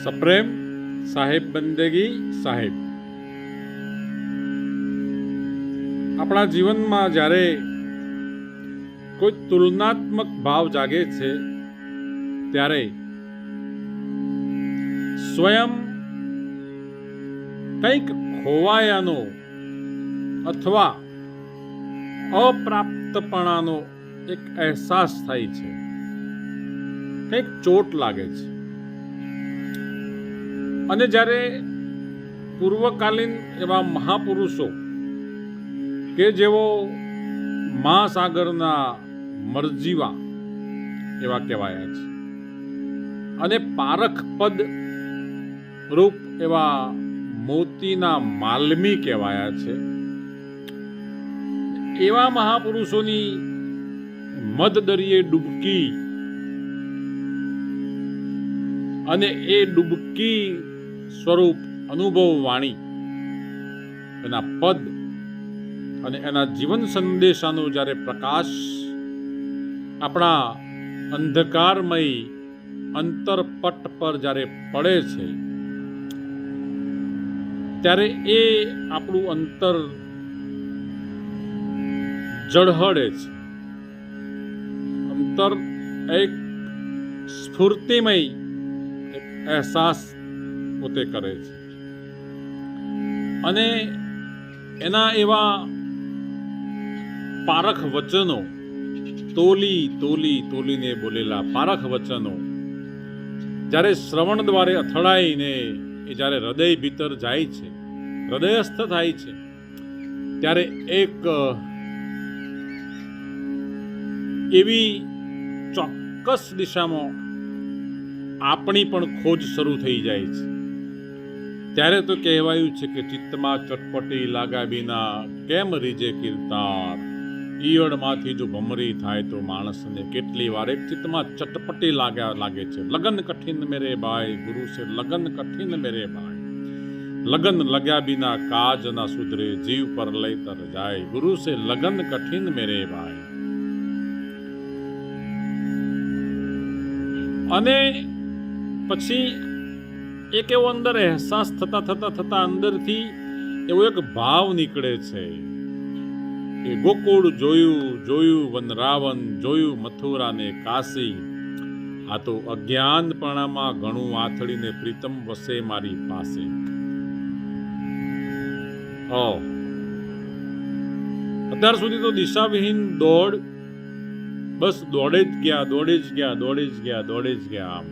સપ્રેમ સાહેબ બંદેગી સાહેબ. આપણા જીવનમાં જ્યારે કોઈ તુલનાત્મક ભાવ જાગે છે ત્યારે સ્વયં કંઈક ખોવાયાનો અથવા અપ્રાપ્તપણાનો એક અહેસાસ થાય છે, કંઈક ચોટ લાગે છે. અને જ્યારે પૂર્વકાલીન એવા મહાપુરુષો કે જેઓ મહાસાગરના મરજીવા એવા કહેવાયા છે અને પારખ પદ રૂપ એવા મોતીના માલમી કહેવાયા છે, એવા મહાપુરુષોની મધદરિયે ડૂબકી અને એ ડૂબકી સ્વરૂપ અનુભવ વાણી, એના પદ અને એના જીવન સંદેશાનો જ્યારે પ્રકાશ આપણા અંધકારમય અંતરપટ પર જ્યારે પડે છે ત્યારે એ આપણું અંતર ઝળહળે છે. અંતર એક સ્ફૂર્તિમય એક અહેસાસ પોતે કરે છે અને એના એવા પારખ વચનો, તોલીને બોલેલા પારખ વચનો જ્યારે શ્રવણ દ્વારે અથડાઈને એ જ્યારે હૃદય ભીતર જાય છે, હૃદયસ્થ થાય છે, ત્યારે એક એવી ચોક્કસ દિશામાં આપણી પણ ખોજ શરૂ થઈ જાય છે. ત્યારે તો કહેવાયું છે કે ચિત્તમાં ચટપટી લાગ્યા વિના કેમ રીજે કીર્તાર. ઈયળમાંથી જો ભમરી થાય તો માણસને કેટલી વાર એક ચિત્તમાં ચટપટી લાગે છે. લગન કઠિન મેરે ભાઈ, ગુરુ સે લગન કઠિન મેરે ભાઈ. લગન લગ્યા વિના કાજ ના સુધરે, જીવ પર લઈ તર જાય. ગુરુ સે લગન કઠિન મેરે ભાઈ. અને પછી એક એવો અંદર અહેસાસ થતા અંદરથી એવો એક ભાવ નીકળે છે કે ગોકુળ જોયું વનરાવન, જોયું મથુરા ને કાશી. આ તો અજ્ઞાનપણામાં ઘણું આથડીને પ્રીતમ વસે મારી પાસે. અત્યાર સુધી તો દિશાવિહીન દોડ, બસ દોડે જ ગયા આમ.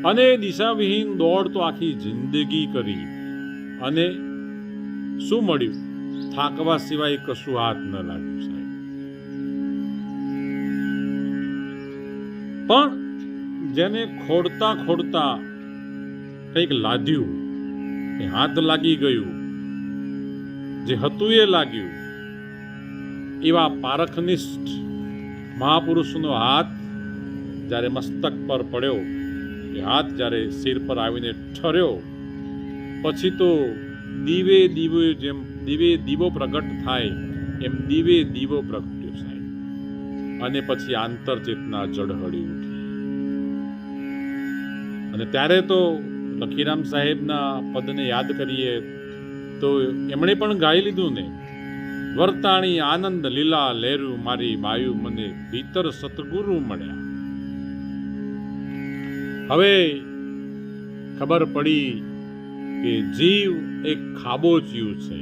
અને દિશાવિહીન દોડ તો આખી જિંદગી કરી અને શું મળ્યું? થાકવા સિવાય કશું હાથ ન લાગ્યું સાહેબ. પણ જેને ખોડતા કંઈક લાદ્યું, એ હાથ લાગી ગયું, જે હતું એ લાગ્યું, એવા પારખનિષ્ઠ મહાપુરુષનો હાથ જ્યારે મસ્તક પર પડ્યો, એ હાથ જ્યારે શિર પર આવીને ઠર્યો, પછી તો દીવે દીવો પ્રગટ થાય એમ દીવો પ્રગટ્યો સાહેબ. અને પછી આંતરચેતના ઝળહળી ઉઠી. અને ત્યારે તો લખીરામ સાહેબના પદને યાદ કરીએ તો એમણે પણ ગાઈ લીધું ને, વર્તાણી આનંદ લીલા લેરું મારી માયુ, મને ભીતર સતગુરુ મળ્યા. હવે ખબર પડી કે જીવ એક ખાબોચિયું છે.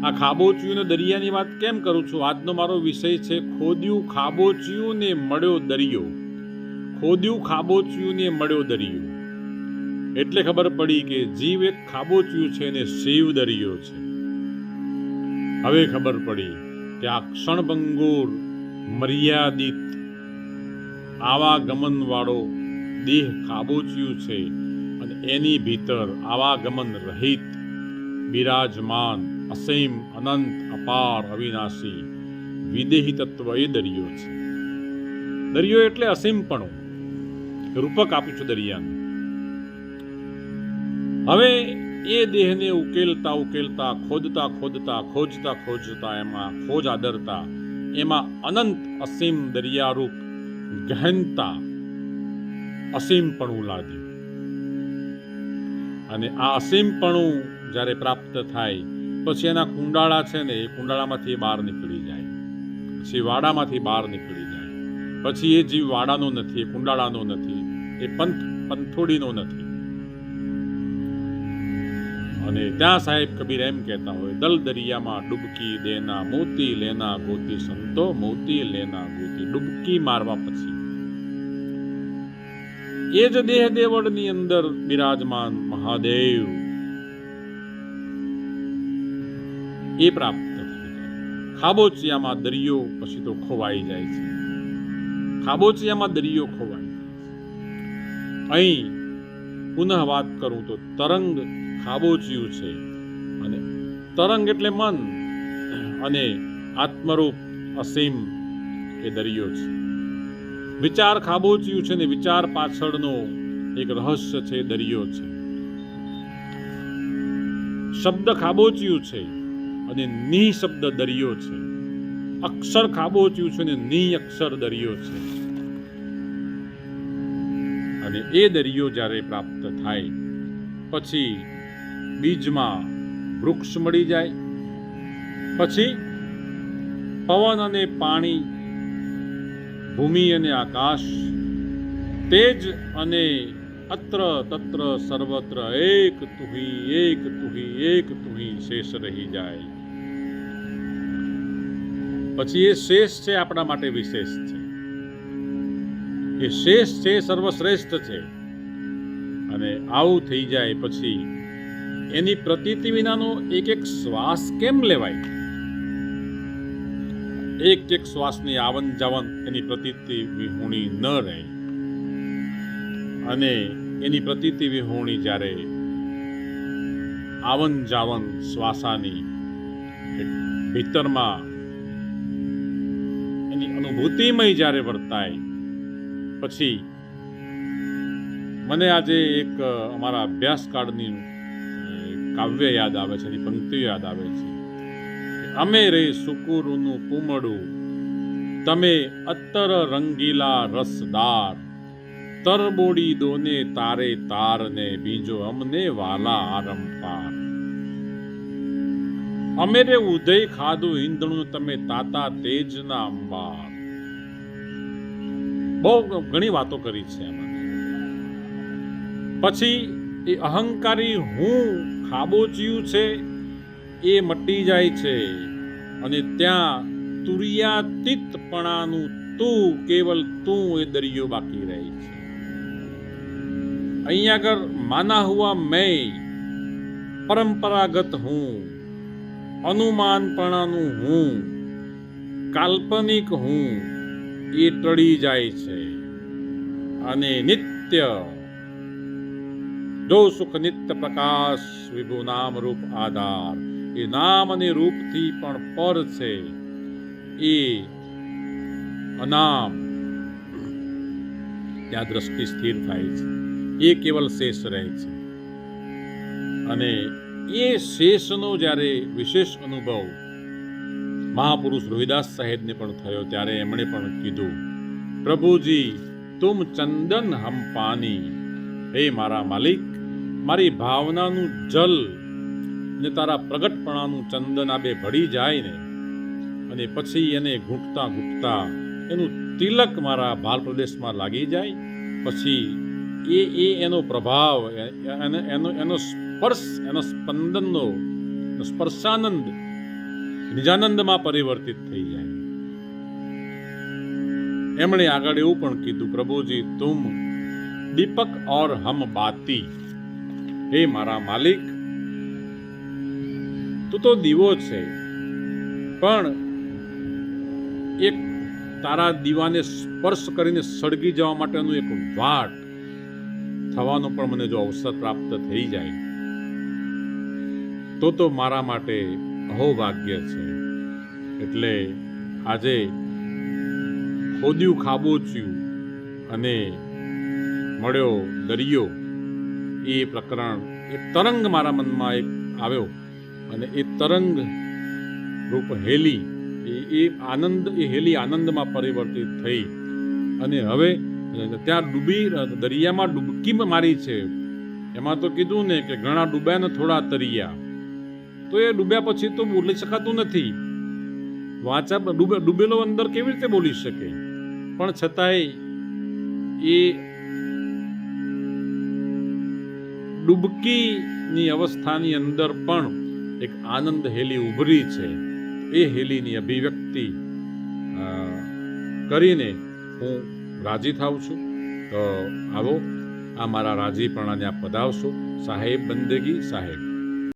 આ ખાબોચિયું દરિયાની વાત કેમ કરું છું? આજનો મારો વિષય છે ખોદ્યું ખાબોચિયું ને મળ્યો દરિયો. ખોદ્યું ખાબોચિયું ને મળ્યો દરિયો. એટલે ખબર પડી કે જીવ એક ખાબોચિયું છે ને શિવ દરિયો છે. હવે ખબર પડી કે આ ક્ષણભંગુર મર્યાદિત આવાગમન વાળો દેહ ખાબોચિયું છે અને એની ભીતર આવાગમન રહિત બિરાજમાન અસીમ અનંત અપાર અવિનાશી વિદેહી તત્વ એ દરિયો છે. દરિયો એટલે અસીમપણું. રૂપક આપું છું દરિયાનું. હવે એ દેહને ઉકેલતા ખોજતા એમાં ખોજ આદરતા એમાં અનંત અસીમ દરિયારૂપ ગહનતા અસીમપણું લાદ્યું. અને આ અસીમપણું જ્યારે પ્રાપ્ત થાય પછી એના કુંડાળા છે ને, એ કુંડાળામાંથી બહાર નીકળી જાય, પછી વાડામાંથી બહાર નીકળી જાય. પછી એ જીવ વાડાનો નથી, એ કુંડાળાનો નથી, એ પંથોડીનો નથી. અને ત્યાં સાહેબ કબીર એમ કહેતા હોય, દલ દરિયામાં ડૂબકી દેના, મોતી લેના ગોતી સંતો, મોતી લેના ગોતી. ડૂબકી મારવા પછી એ જ દેહ દેવળની અંદર બિરાજમાન મહાદેવ એ પ્રાપ્ત થઈ જાય. ખાબોચિયામાં દરિયો પછી તો ખોવાઈ જાય છે. ખાબોચિયામાં દરિયો ખોવાય. અહીં પુનઃ વાત કરું તો તરંગ ખાબોચિયું છે, અને તરંગ એટલે મન, અને આત્મરૂપ અસીમ એ દરિયો છે. વિચાર ખાબોચિયું છે ને વિચાર પાછળનો એક રહસ્ય છે, દરિયો છે. શબ્દ ખાબોચિયું છે અને નિઃશબ્દ દરિયો છે. અક્ષર ખાબોચિયું છે ને નિઃઅક્ષર દરિયો છે. અને એ દરિયો જ્યારે પ્રાપ્ત થાય પછી બીજમાં વૃક્ષ મળી જાય, પછી પવન અને પાણી, ભૂમિ અને આકાશ, તેજ અને અત્ર તત્ર સર્વત્ર એક તુહી એક તુહી એક તુહી શેષ રહી જાય. પછી એ શેષ છે આપણા માટે વિશેષ છે. એ શેષ છે સર્વશ્રેષ્ઠ છે. અને આવું થઈ જાય પછી એની પ્રતીતિ વિનાનો એક એક શ્વાસ કેમ લેવાય? એક એક શ્વાસની આવન જાવન એની પ્રતીતિ વિહોણી ન રહે. અને એની પ્રતીતિ વિહોણી જ્યારે આવન જાવન શ્વાસાની ભીતરમાં એની અનુભૂતિમય જ્યારે વર્તાય પછી મને આજે એક અમારા અભ્યાસકાળની કાવ્ય યાદ આવે છે, એની પંક્તિઓ યાદ આવે છે. અમે રે સુકુરુનું પૂમડું, તમે અત્તર રંગીલા રસદાર, તરબોડી દોને તારે તારને, બીજો અમને વાલા આરંપાર. અમે રે ઉદય ખાધું ઈંધણું, તમે તાતા તેજના અંબાર. બહુ ઘણી વાતો કરી છે એમાં. પછી એ અહંકારી હું ખાબોચિયું છે એ મટી જાય છે, અને ત્યાં તુર્યાતીતપણાનું તું, કેવલ તું એ દરિયો બાકી રહે છે. અહીંયા આગળ માના હુઆ મેં, પરંપરાગત હું, અનુમાનપણાનું હું, કાલ્પનિક હું એ ટળી જાય છે. અને નિત્ય જો સુખ નિત્ય પ્રકાશ વિભુ નામ રૂપ આધાર, એ નામ અને રૂપથી પણ પર છે એ અનામ, ત્યાં દ્રષ્ટિ સ્થિર થાય છે. એ કેવલ શેષ રહે છે. અને એ શેષનો જ્યારે વિશેષ અનુભવ મહાપુરુષ રોહિદાસ સાહેબને પણ થયો ત્યારે એમણે પણ કીધું, પ્રભુજી તુમ ચંદન હમ પાની. હે મારા માલિક, મારી ભાવનાનું જલ ને તારા પ્રગટપણાનું ચંદન આ બે ભળી જાય ને, અને પછી એને ઘૂંટતા ઘૂંટતા એનું તિલક મારા ભાલ પ્રદેશમાં લાગી જાય, પછી એ એનો પ્રભાવ, એનો સ્પર્શ, એનો સ્પંદનનો સ્પર્શાનંદ નિજાનંદમાં પરિવર્તિત થઈ જાય. એમણે આગળ એવું પણ કીધું, પ્રભુજી તુમ દીપક ઓર હમ બાતી. હે મારા માલિક, તું તો દીવો છે, પણ એક તારા દીવાને સ્પર્શ કરીને સળગી જવા માટેનું એક વાટ થવાનો પણ મને જો અવસર પ્રાપ્ત થઈ જાય તો મારા માટે અહોભાગ્ય છે. એટલે આજે ખોદ્યું ખાબોચ્યું અને મળ્યો દરિયો, એ પ્રકરણ, એ તરંગ મારા મનમાં એક આવ્યો, અને એ તરંગ રૂપ હેલી, એ આનંદ, એ હેલી આનંદમાં પરિવર્તિત થઈ, અને હવે ત્યાં દરિયામાં ડૂબકી મારી છે. એમાં તો કીધું ને કે ઘણા ડૂબ્યા ને થોડા તરિયા. તો એ ડૂબ્યા પછી તો બોલી શકાતું નથી. વાચા ડૂબેલો અંદર કેવી રીતે બોલી શકે? પણ છતાંય એ ડૂબકીની અવસ્થાની અંદર પણ એક આનંદ હેલી ઉભરી છે. એ હેલીની અભિવ્યક્તિ કરીને હું રાજી થાઉં છું. તો આવો, આ મારા રાજીપણાને આપ પધાવશો. સાહેબ બંદગી સાહેબ.